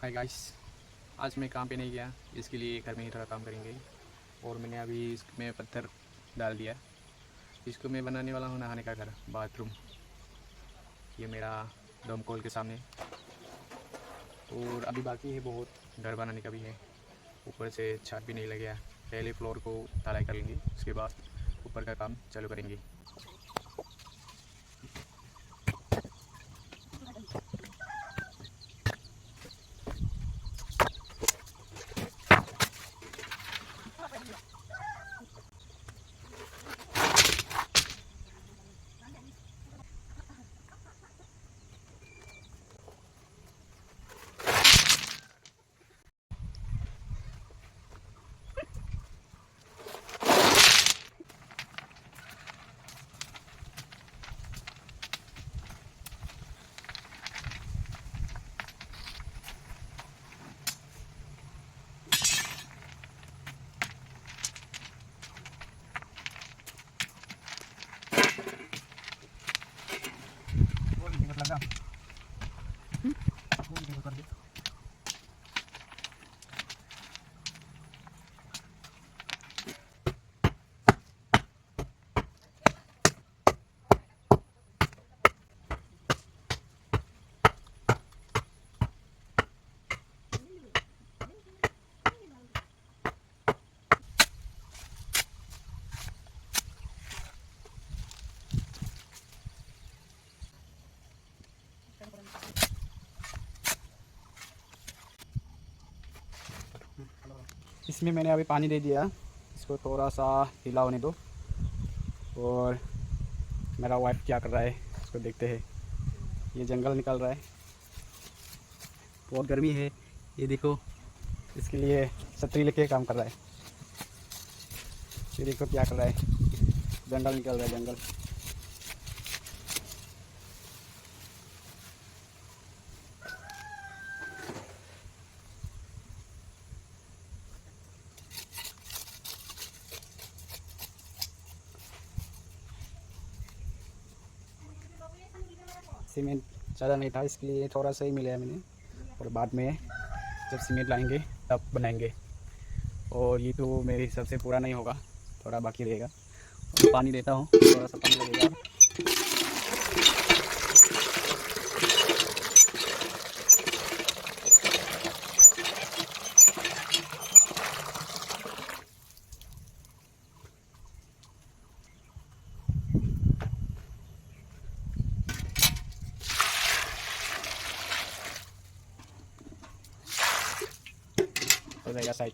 Hi guys, आज मैं काम पे नहीं गया, इसके लिए घर में ही थोड़ा काम करेंगे। और मैंने अभी इसमें पत्थर डाल दिया। इसको मैं बनाने वाला हूँ नहाने का घर, बाथरूम। ये मेरा दमकल के सामने। और अभी बाकी है बहुत, घर बनाने का भी है। ऊपर से छत भी नहीं लग गया। पहले फ्लोर को ढलाई कर लेंगे, उसके बाद ऊपर का काम चालू करेंगे। इसमें मैंने अभी पानी दे दिया, इसको थोड़ा सा हिला होने दो। और मेरा वाइफ क्या कर रहा है इसको देखते हैं। ये जंगल निकल रहा है, बहुत गर्मी है। ये देखो, इसके लिए छतरी लेके काम कर रहा है। ये देखो क्या कर रहा है, जंगल निकल रहा है, जंगल। सीमेंट ज़्यादा नहीं था, इसके लिए थोड़ा सा ही मिला मैंने। और बाद में जब सीमेंट लाएंगे तब बनाएंगे। और ये तो मेरे हिसाब से पूरा नहीं होगा, थोड़ा बाकी रहेगा। और पानी देता हूँ, थोड़ा सा पानी लगेगा। हो जाएगा साइड।